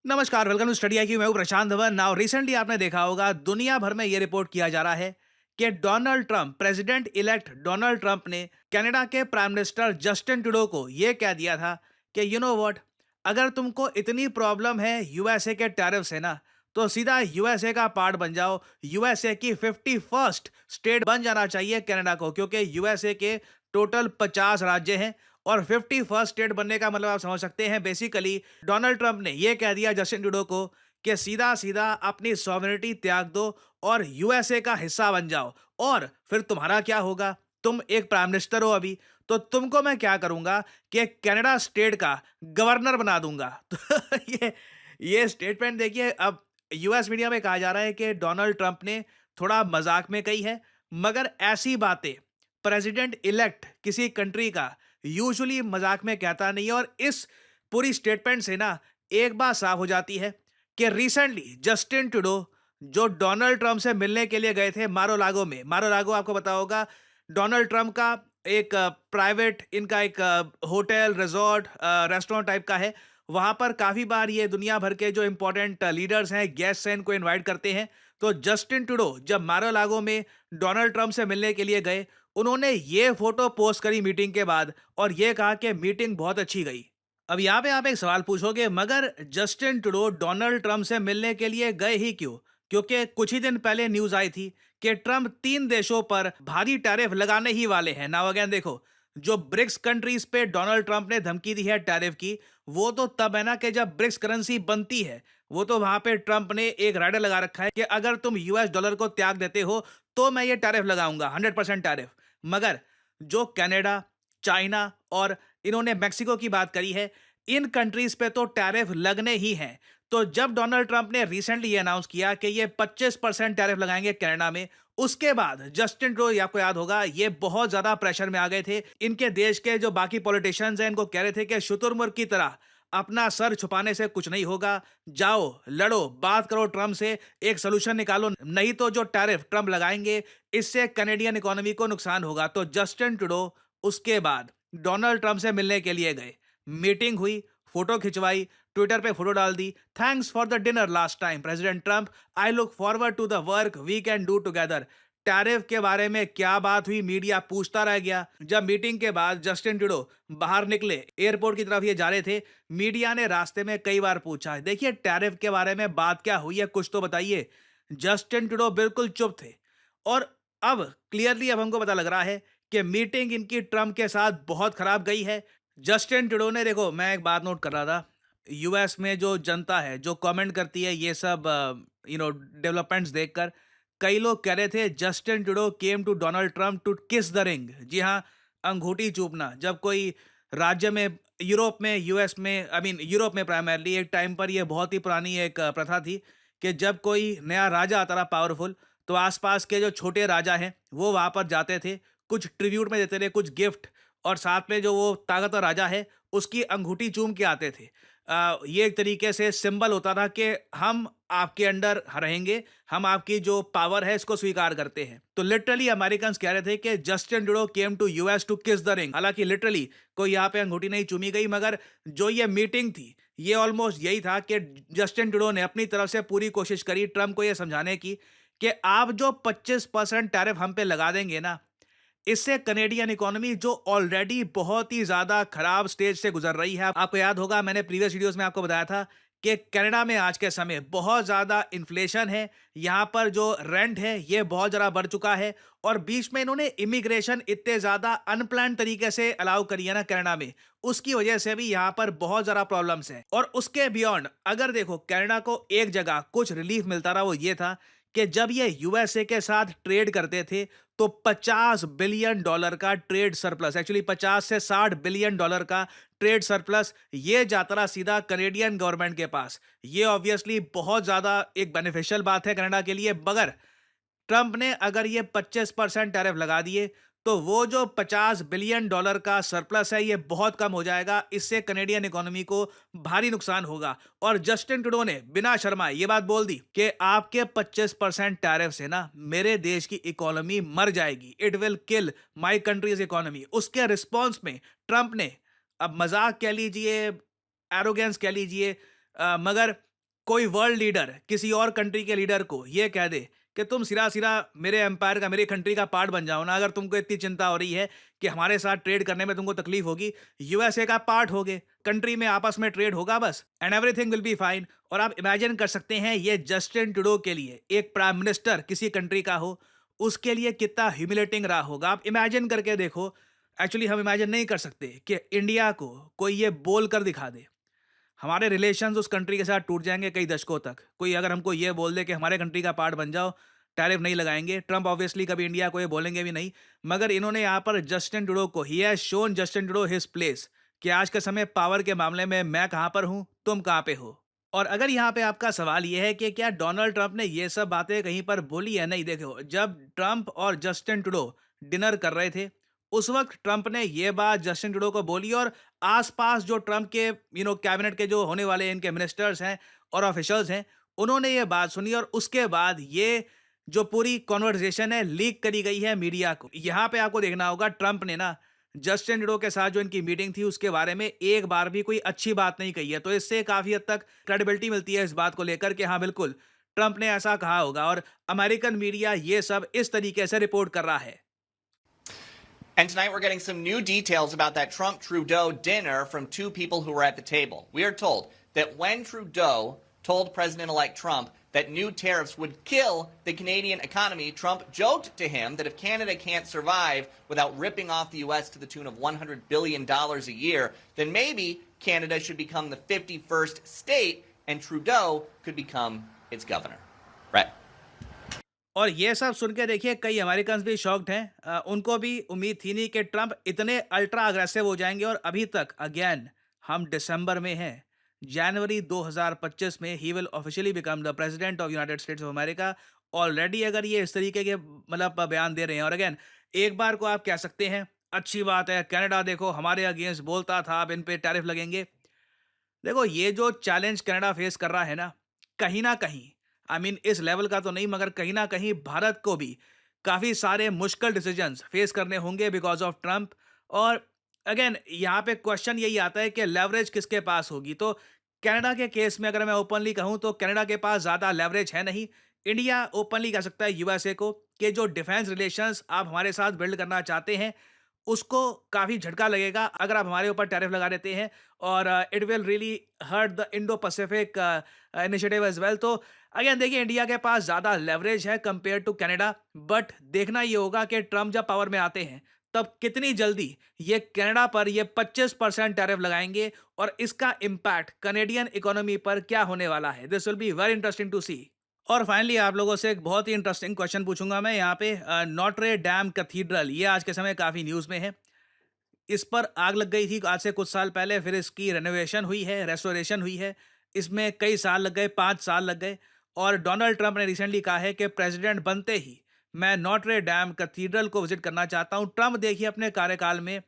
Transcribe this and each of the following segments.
नमस्कार, welcome to study आई मैं हूं प्रशांत धवन। नाउ रिसेंटली आपने देखा होगा दुनिया भर में ये रिपोर्ट किया जा रहा है कि Donald Trump, president elect Donald Trump ने कनाडा के प्राइम मिनिस्टर जस्टिन ट्रूडो को ये कह दिया था कि यू नो व्हाट, अगर तुमको इतनी प्रॉब्लम है यूएसए के टैरिफ से ना, तो सीधा यूएसए का पार्ट बन जाओ। यूएसए की 51st स्टेट बन जाना चाहिए कनाडा को, क्योंकि यूएसए के टोटल 50 राज्य हैं और 51st स्टेट बनने का मतलब आप समझ सकते हैं। बेसिकली डोनाल्ड ट्रंप ने यह कह दिया जस्टिन ट्रूडो को कि सीधा सीधा अपनी सॉवरेनिटी त्याग दो और यूएसए का हिस्सा बन जाओ। और फिर तुम्हारा क्या होगा? तुम एक प्राइम मिनिस्टर हो अभी, तो तुमको मैं क्या करूंगा कि कनाडा स्टेट का गवर्नर बना दूंगा। तो ये स्टेटमेंट देखिए। अब यूएस मीडिया में कहा जा रहा है कि डोनाल्ड ट्रंप ने थोड़ा मजाक में कही है, मगर ऐसी बातें प्रेसिडेंट इलेक्ट किसी कंट्री का यूजुअली मजाक में कहता नहीं है। और इस पूरी स्टेटमेंट से ना एक बात साफ हो जाती है कि रिसेंटली जस्टिन ट्रूडो जो डोनाल्ड ट्रंप से मिलने के लिए गए थे मारोलागो में। मारोलागो आपको पता होगा, डोनाल्ड ट्रंप का एक प्राइवेट इनका एक होटल रिजॉर्ट रेस्टोरेंट टाइप का है। वहां पर काफी बार ये दुनिया भर के जो इंपॉर्टेंट लीडर्स हैं, गेस्ट हैं, इनको इनवाइट करते हैं। तो जस्टिन ट्रूडो जब मारोलागो में डोनाल्ड ट्रंप से मिलने के लिए गए, उन्होंने ये फोटो पोस्ट करी मीटिंग के बाद और ये कहा कि मीटिंग बहुत अच्छी गई। अब यहाँ पे आप एक सवाल पूछोगे, मगर जस्टिन ट्रूडो डोनाल्ड ट्रंप से मिलने के लिए गए ही क्यों? क्योंकि कुछ ही दिन पहले न्यूज आई थी कि ट्रंप 3 देशों पर भारी टैरिफ लगाने ही वाले हैं। नाउ अगेन देखो, जो ब्रिक्स कंट्रीज पे डोनाल्ड ट्रंप ने धमकी दी है टैरिफ की, वो तो तब है ना कि जब ब्रिक्स करेंसी बनती है। वो तो वहां पे ट्रंप ने एक राइडर लगा रखा है कि अगर तुम यूएस डॉलर को त्याग देते हो तो मैं ये टैरिफ लगाऊंगा, 100% टैरिफ। मगर जो कनाडा, चाइना और इन्होंने मेक्सिको की बात करी है, इन कंट्रीज पे तो टैरिफ लगने ही हैं। तो जब डोनाल्ड ट्रंप ने रिसेंटली ये अनाउंस किया कि ये 25% टैरिफ लगाएंगे कनाडा में, उसके बाद जस्टिन ट्रूडो, आपको याद होगा, ये बहुत ज्यादा प्रेशर में आ गए थे। इनके देश के जो बाकी पॉलिटिशियंस हैं, इनको कह रहे थे कि शुतुरमुर्ग की तरह अपना सर छुपाने से कुछ नहीं होगा। जाओ, लड़ो, बात करो ट्रंप से, एक सोल्यूशन निकालो, नहीं तो जो टैरिफ ट्रंप लगाएंगे इससे कनेडियन इकोनॉमी को नुकसान होगा। तो जस्टिन ट्रूडो उसके बाद डोनाल्ड ट्रंप से मिलने के लिए गए। मीटिंग हुई, फोटो खिंचवाई, ट्विटर पे फोटो डाल दी, thanks for the dinner last time President Trump, I look forward to the work we can do together. Tariff के बारे में क्या बात हुई, मीडिया पूछता रह गया। जब मीटिंग के बाद जस्टिन ट्रूडो बाहर निकले, एयरपोर्ट की तरफ ये जा रहे थे, मीडिया ने रास्ते में कई बार पूछा, देखिए टैरिफ के बारे में बात क्या हुई है, कुछ तो बताइए। जस्टिन ट्रूडो बिल्कुल चुप थे। और अब क्लियरली अब हमको पता लग रहा है कि मीटिंग इनकी ट्रंप के साथ बहुत खराब गई है। जस्टिन ट्रूडो ने, देखो मैं एक बात नोट कर रहा था, यूएस में जो जनता है जो कमेंट करती है ये सब डेवलपमेंट्स देखकर, कई लोग कह रहे थे Justin Trudeau came to Donald Trump to kiss the ring. जी हाँ, अंगूठी चूपना। जब कोई राज्य में, यूरोप में, यूएस में, आई मीन यूरोप में प्राइमरली, एक टाइम पर यह बहुत ही पुरानी एक प्रथा थी कि जब कोई नया राजा आता रहा पावरफुल, तो आसपास के जो छोटे राजा हैं वो वहां पर जाते थे, कुछ ट्रिब्यूट में देते थे, कुछ गिफ्ट, और साथ में जो वो ताकतवर राजा है उसकी अंगूठी चूम के आते थे। ये एक तरीके से सिंबल होता था कि हम आपके अंडर रहेंगे, हम आपकी जो पावर है इसको स्वीकार करते हैं। तो लिटरली अमेरिकन्स कह रहे थे कि Justin Trudeau came to US to kiss the ring. हालांकि लिटरली कोई यहाँ पे अंगूठी नहीं चूमी गई, मगर जो ये मीटिंग थी ये ऑलमोस्ट यही था कि जस्टिन ट्रूडो ने अपनी तरफ से पूरी कोशिश करी ट्रंप को ये समझाने की कि आप जो 25% टैरिफ हम पे लगा देंगे ना, इससे कनेडियन इकोनॉमी जो ऑलरेडी बहुत ही ज्यादा खराब स्टेज से गुजर रही है। आपको याद होगा, मैंने प्रीवियस वीडियोस में आपको बताया था कि कनाडा में आज के समय बहुत ज्यादा इन्फ्लेशन है। यहाँ पर जो रेंट है ये बहुत ज्यादा बढ़ चुका है, और बीच में इन्होंने इमिग्रेशन इतने ज्यादा अनप्लान तरीके से अलाउ करी है ना कनाडा में, उसकी वजह से भी यहाँ पर बहुत ज्यादा प्रॉब्लम्स हैं। और उसके बियॉन्ड अगर देखो, कनाडा को एक जगह कुछ रिलीफ मिलता रहा, वो ये था कि जब ये यूएसए के साथ ट्रेड करते थे तो 50 बिलियन डॉलर का ट्रेड सरप्लस, एक्चुअली 50 से 60 बिलियन डॉलर का ट्रेड सरप्लस, ये जाता रहा सीधा कनेडियन गवर्नमेंट के पास। ये ऑब्वियसली बहुत ज्यादा एक बेनिफिशियल बात है कनाडा के लिए। मगर ट्रंप ने अगर ये 25% टैरिफ लगा दिए तो वो जो 50 बिलियन डॉलर का सरप्लस है ये बहुत कम हो जाएगा। इससे कनेडियन इकोनॉमी को भारी नुकसान होगा। और जस्टिन ट्रूडो ने बिना शर्माए ये बात बोल दी कि आपके 25% टैरिफ से ना मेरे देश की इकोनॉमी मर जाएगी, it will kill my countries economy. उसके रिस्पॉन्स में ट्रंप ने, अब मजाक कह लीजिए, एरोगेंस कह लीजिए, मगर कोई वर्ल्ड लीडर किसी और कंट्री के लीडर को ये कह दे कि तुम सिरा सिरा मेरे एम्पायर का, मेरी कंट्री का पार्ट बन जाओ ना, अगर तुमको इतनी चिंता हो रही है कि हमारे साथ ट्रेड करने में तुमको तकलीफ होगी, यूएसए का पार्ट होगे, कंट्री में आपस में ट्रेड होगा बस, and everything will be fine. और आप इमेजिन कर सकते हैं ये जस्टिन ट्रूडो के लिए, एक प्राइम मिनिस्टर किसी कंट्री का हो, उसके लिए कितना ह्यूमिलेटिंग रहा होगा। आप इमेजिन करके देखो। एक्चुअली हम इमेजिन नहीं कर सकते कि इंडिया को कोई ये बोल कर दिखा दे, हमारे रिलेशंस उस कंट्री के साथ टूट जाएंगे कई दशकों तक। कोई अगर हमको ये बोल दे कि हमारे कंट्री का पार्ट बन जाओ, टैरिफ नहीं लगाएंगे। ट्रंप ऑब्वियसली कभी इंडिया को ये बोलेंगे भी नहीं, मगर इन्होंने यहाँ पर जस्टिन ट्रूडो को, he has shown Justin Trudeau his place, कि आज के समय पावर के मामले में मैं कहाँ पर हूँ, तुम कहाँ पे हो। और अगर यहाँ पे आपका सवाल ये है कि क्या डोनाल्ड ट्रंप ने ये सब बातें कहीं पर बोली है, नहीं, देखो, जब ट्रंप और जस्टिन ट्रूडो डिनर कर रहे थे, उस वक्त ट्रंप ने ये बात जस्टिन ट्रूडो को बोली, और आसपास जो ट्रंप के कैबिनेट के जो होने वाले इनके मिनिस्टर्स हैं और ऑफिशियल्स हैं, उन्होंने ये बात सुनी, और उसके बाद ये जो पूरी कॉन्वर्सेशन है लीक करी गई है मीडिया को। यहाँ पे आपको देखना होगा, ट्रंप ने ना जस्टिन ट्रूडो के साथ जो इनकी मीटिंग थी उसके बारे में एक बार भी कोई अच्छी बात नहीं कही है। तो इससे काफी हद तक क्रेडिबिलिटी मिलती है इस बात को लेकर कि हाँ बिल्कुल ट्रंप ने ऐसा कहा होगा, और अमेरिकन मीडिया ये सब इस तरीके से रिपोर्ट कर रहा है। And tonight we're getting some new details about that Trump-Trudeau dinner from two people who were at the table. We are told that when Trudeau told President-elect Trump that new tariffs would kill the Canadian economy, Trump joked to him that if Canada can't survive without ripping off the U.S. to the tune of $100 billion a year, then maybe Canada should become the 51st state and Trudeau could become its governor. Right. और ये सब सुन के देखिए कई American भी shocked हैं। उनको भी उम्मीद थी नहीं कि ट्रंप इतने अल्ट्रा अग्रेसिव हो जाएंगे, और अभी तक अगेन हम दिसंबर में हैं, जनवरी 2025 में he will officially become the president of United states of America. Already अगर ये इस तरीके के मतलब बयान दे रहे हैं, और अगेन एक बार को आप कह सकते हैं अच्छी बात है, कनाडा देखो हमारे अगेंस्ट बोलता था, अब इन पे टैरिफ लगेंगे। देखो ये जो चैलेंज कनाडा फेस कर रहा है ना कहीं, आई मीन इस लेवल का तो नहीं, मगर कहीं ना कहीं भारत को भी काफी सारे मुश्किल डिसीजंस फेस करने होंगे बिकॉज ऑफ ट्रंप। और अगेन यहाँ पे क्वेश्चन यही आता है कि लेवरेज किसके पास होगी। तो कनाडा के केस में अगर मैं ओपनली कहूँ तो कनाडा के पास ज्यादा लेवरेज है नहीं। इंडिया ओपनली कह सकता है यूएसए को कि जो डिफेंस रिलेशंस आप हमारे साथ बिल्ड करना चाहते हैं, उसको काफ़ी झटका लगेगा अगर आप हमारे ऊपर टैरिफ लगा देते हैं, और it will really hurt the Indo Pacific initiative as well. तो अगेन देखिए इंडिया के पास ज़्यादा लेवरेज है कंपेयर टू कनाडा, बट देखना ये होगा कि ट्रम्प जब पावर में आते हैं तब कितनी जल्दी ये कनाडा पर ये 25% टैरिफ लगाएंगे, और इसका इम्पैक्ट कनेडियन इकोनॉमी पर क्या होने वाला है। This will be very interesting to see. और फाइनली आप लोगों से एक बहुत ही इंटरेस्टिंग क्वेश्चन पूछूंगा मैं यहाँ पे। नॉट्रे डैम कैथीड्रल ये आज के समय काफ़ी न्यूज़ में है। इस पर आग लग गई थी आज से कुछ साल पहले, फिर इसकी रेनोवेशन हुई है, रेस्टोरेशन हुई है। इसमें कई साल लग गए, 5 साल लग गए, और डोनाल्ड ट्रंप ने रिसेंटली कहा है कि प्रेसिडेंट बनते ही मैं नॉट्रे डैम कैथीड्रल को विजिट करना चाहता हूँ। ट्रंप देखिए अपने कार्यकाल में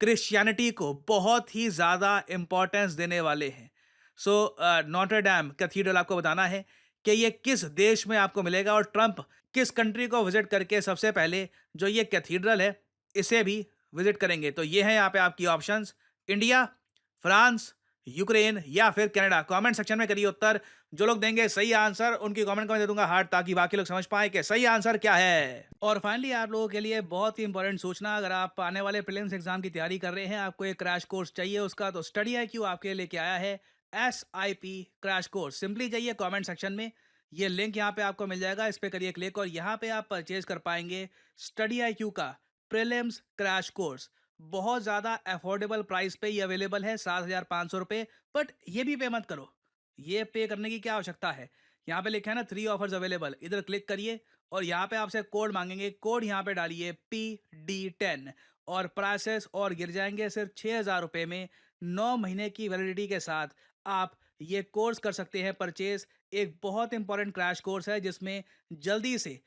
क्रिश्चियनिटी को बहुत ही ज़्यादा इंपॉर्टेंस देने वाले हैं। सो नॉट्रे डैम कैथीड्रल आपको बताना है कि ये किस देश में आपको मिलेगा, और ट्रंप किस कंट्री को विजिट करके सबसे पहले जो ये कैथीड्रल है इसे भी विजिट करेंगे। तो ये है यहाँ पे आपकी ऑप्शंस, इंडिया, फ्रांस, यूक्रेन या फिर कनाडा। कमेंट सेक्शन में करिए उत्तर। जो लोग देंगे सही आंसर उनकी कमेंट में दे दूंगा हार्ट, ताकि बाकी लोग समझ पाए कि सही आंसर क्या है। और फाइनली आप लोगों के लिए बहुत ही इंपॉर्टेंट सूचना, अगर आप आने वाले प्रीलिम्स एग्जाम की तैयारी कर रहे हैं, आपको एक क्रैश कोर्स चाहिए उसका, तो स्टडी IQ आपके लेके आया है SIP क्रैश कोर्स। सिंपली जाइए कमेंट सेक्शन में, ये लिंक यहाँ पे आपको मिल जाएगा, इस पे करिए क्लिक, और यहाँ पे आप परचेज कर पाएंगे स्टडी IQ का प्रीलिम्स क्रैश कोर्स। बहुत ज़्यादा अफोर्डेबल प्राइस पे ये अवेलेबल है, 7,500 रुपये। बट ये भी पे मत करो, ये पे करने की क्या आवश्यकता है। यहाँ पे लिखा है ना 3 ऑफर्स अवेलेबल, इधर क्लिक करिए, और यहाँ पे आपसे कोड मांगेंगे, कोड यहाँ पे डालिए PD10, और प्राइसेस और गिर जाएंगे सिर्फ 6,000 रुपये में। 9 महीने की वैलिडिटी के साथ आप ये कोर्स कर सकते हैं परचेज। एक बहुत इंपॉर्टेंट क्रैश कोर्स है जिसमें जल्दी से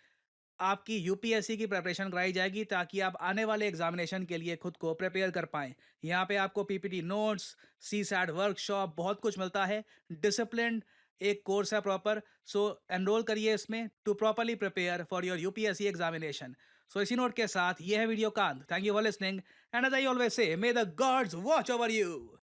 आपकी यूपीएससी की प्रिपरेशन कराई जाएगी, ताकि आप आने वाले एग्जामिनेशन के लिए खुद को प्रिपेयर कर पाएं। यहाँ पे आपको पीपीटी नोट्स, सीसैट वर्कशॉप, बहुत कुछ मिलता है। डिसिप्लिन एक कोर्स है प्रॉपर। सो एनरोल करिए इसमें to properly prepare for your UPSC examination. So इसी नोट के साथ ये है वीडियो कांत। Thank you for listening, and as I always say, may the gods watch over you.